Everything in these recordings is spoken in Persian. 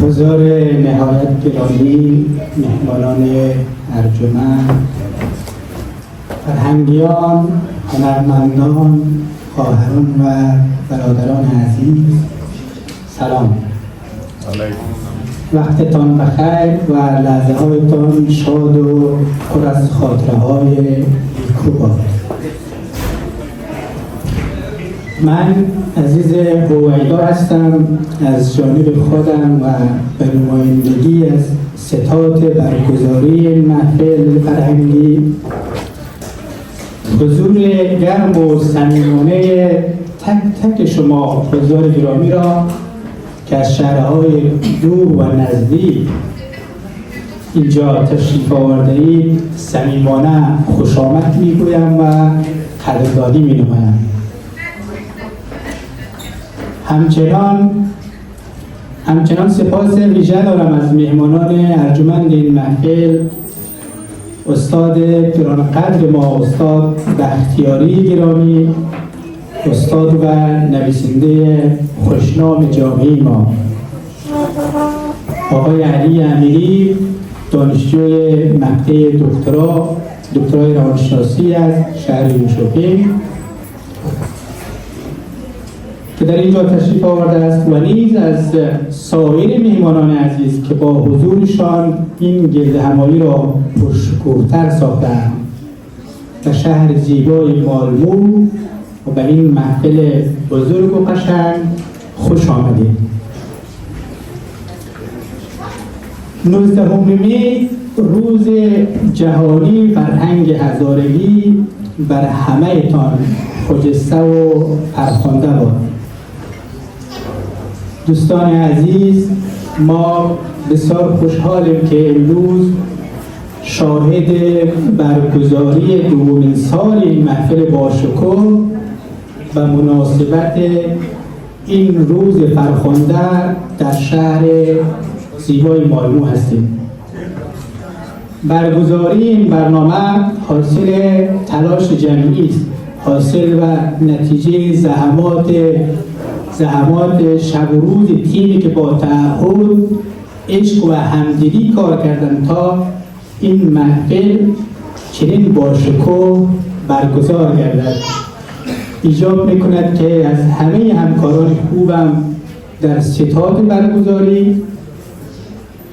حضار نهایت گرامی، مهمانان ارجمند، فرهنگیان، هنرمندان، خواهران و برادران عزیز، سلام. وقتتان بخیر و لحظه هایتان شاد و پر از خاطره های نیکو باد. من عزیز هویدا هستم. از جانب خودم و به نمایندگی از ستاد برگزاری محفل فرهنگی، حضور گرم و صمیمانه تک تک شما حضار گرامی را که از شهرهای دور و نزدیک اینجا تشریف آورده اید صمیمانه خوش آمد میگویم و قدردانی مینمایم. همچنان سپاس ویژه دارم از مهمانان ارجمند این محفل، استاد گرانقدر ما، استاد بختیاری گرامی، استاد و نویسنده خوشنام جامعه ما، آقای علی امیری، دانشجوی مقطع دکترای روانشناسی از شهر یوشوپین که در اینجا تشریف آورده است، و نیز از سایر مهمانان عزیز که با حضورشان این گردهمایی را پرشکوه‌تر ساختند. در شهر زیبای مالمو و به این محفل بزرگ و قشنگ خوش آمدید. 19 می روز جهانی فرهنگ هزارگی بر همه تان خجسته و فرخنده باد. دوستان عزیز، ما بسیار خوشحالیم که امروز شاهد برگزاری دومین سال این محفل باشکوه و مناسبت این روز فرخنده در شهر زیبای مالمو هستیم. برگزاری این برنامه حاصل تلاش جمعی است، حاصل و نتیجه زحمات شب و روز تیمی که با تعهد، عشق و همدلی کار کردن تا این محفل چنین باشکوه برگزار گردد. ایجاب میکند که از همه همکاران خوبم در ستاد برگزاری،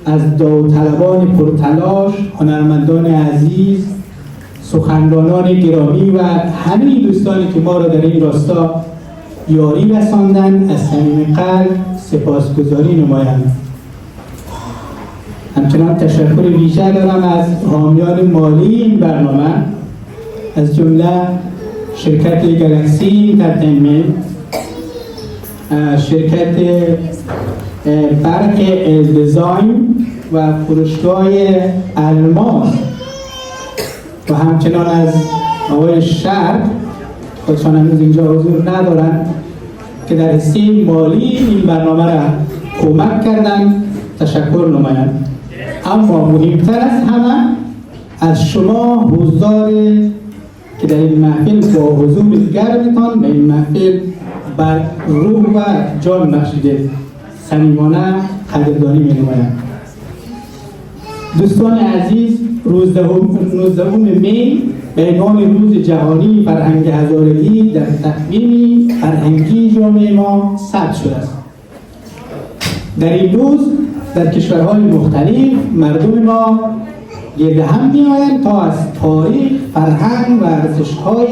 از داوطلبان پرتلاش، هنرمندان عزیز، سخنرانان گرامی و همه دوستانی که ما را در این راستا یاری رساندن، از صمیم قلب سپاسگزاری نمایم. همچنان تشکر ویژه دارم از حامیان مالی این برنامه، از جمله شرکت گالاکسی انترتینمنت، شرکت برق دیزاین و فروشگاه الماس، و همچنان از آقای شرق، خودشان هنوز اینجا حضور ندارن، که در حصه مالی این برنامه را کمک کردن، تشکر نمایم. اما مهمتر از همه از شما حضار که در این محفل با حضور گرمتان به این محفل بر روح و جان بخشیده، صمیمانه قدردانی می‌نمایم. دوستان عزیز، 19 می به عنوان روز جهانی فرهنگ هزارگی در تقویم فرهنگی جامعه ما ثبت شده است. در این روز در کشورهای مختلف مردم ما گرد هم می‌آیند تا از تاریخ، فرهنگ و ارزش‌های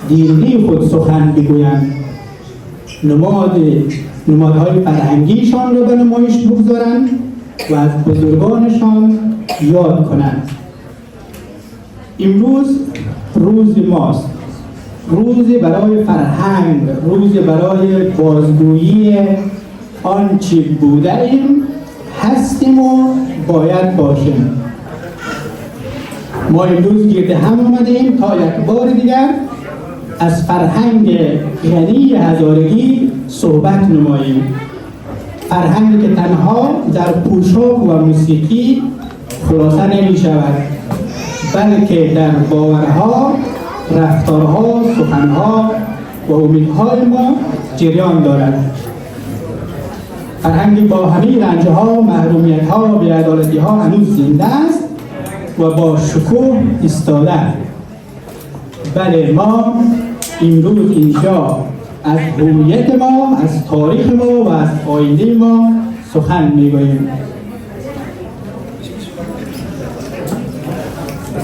دینی خود سخن بگویند، نمادهای فرهنگیشان را به نمایش بگذارند و از بزرگانشان یاد کنند. امروز روز ماست، روز برای فرهنگ، روز برای بازگویی آنچه بوده ایم، هستیم و باید باشیم. ما امروز گرد هم آمدیم تا یک بار دیگر از فرهنگ غنی هزارگی صحبت نماییم. فرهنگی که تنها در پوشاک و موسیقی خلاصه نمی شود، بلکه در باورها، رفتارها، سخنها و امیدهای ما جریان دارد. فرهنگ با همه رنج‌ها، محرومیت‌ها، بی‌عدالتی‌ها هنوز زنده است و با شکوه ایستاده. بله، ما امروز اینجا از هویت ما، از تاریخ ما و از آینده ما سخن میگوییم.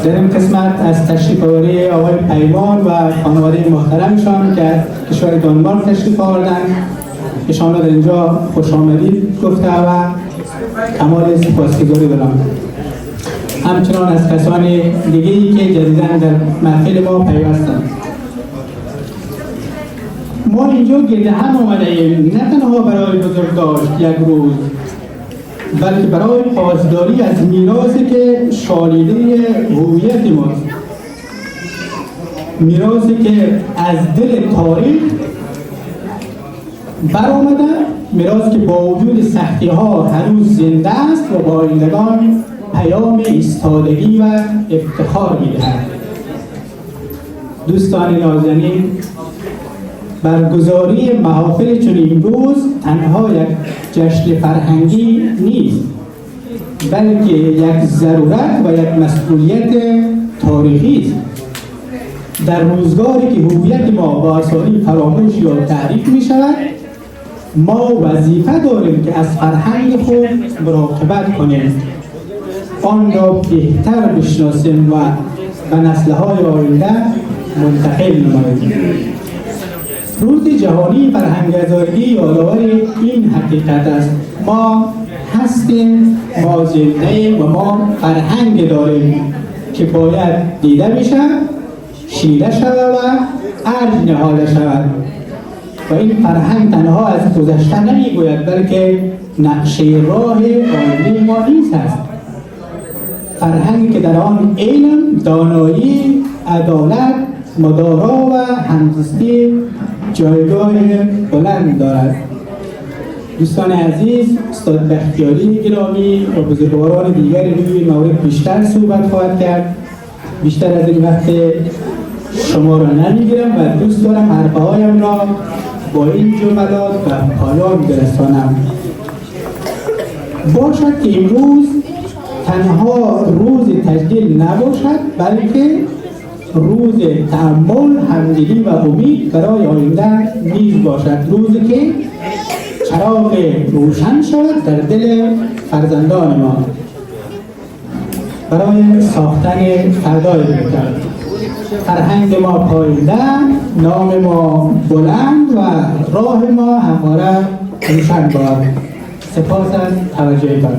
در این قسمت از تشریف آوری آقای پیمان و خانواده محترمشان که از کشور دانمارک تشریف آوردند، ایشان را در اینجا خوش آمدید گفته و کمال سپاسگزاری دارم. همچنان از کسان دیگه‌ای که جدیداً در محفل ما پیوستند. ما اینجا گرد هم آمده ایم نه تنها برای بزرگداشت یک روز، بلکه برای پاسداری از میراثی که شالیده هویت ماست، میراثی که از دل تاریخ برآمده، میراث که با وجود سختی ها هنوز زنده است و با آیندگان پیام ایستادگی و افتخار می‌دهد. دوستان نازنین، برگزاری محافل چون امروز تنها یک جشن فرهنگی نیست، بلکه یک ضرورت و یک مسئولیت تاریخی است. در روزگاری که هویت ما با آسانی فراموش یا تعریف می شود، ما وظیفه داریم که از فرهنگ خود مراقبت کنیم، آن را بهتر بشناسیم و به نسل‌های آینده منتقل نماییم. روز جهانی فرهنگ هزارگی یادآور این حقیقت است: ما هستیم، ما زنده و ما فرهنگ داریم که باید دیده بشود، شیره شود و ارج نهاده شود. و این فرهنگ تنها از گذشته نمیگوید، بلکه نقشه راه آینده ما نیز است. فرهنگی که در آن علم، دانایی، عدالت، مدارا و همزیستی جایگاه بلند دارد. دوستان عزیز، استاد بختیاری گرامی و بزرگواران دیگری روی مورد بیشتر صحبت خواهد کرد. بیشتر از این وقت شما را نمیگیرم و دوست دارم حرفهایم را با این جملات و پایان برسانم. باشد که امروز تنها روز تجلیل نباشد، بلکه روز تأمل، همدلی و امید برای آینده نیز باشد. روزی که چراغ روشن شود در دل فرزندان ما برای ساختن فردای بهتر. فرهنگ ما پاییده، نام ما بلند و راه ما همواره روشن باد. سپاس از توجهتان.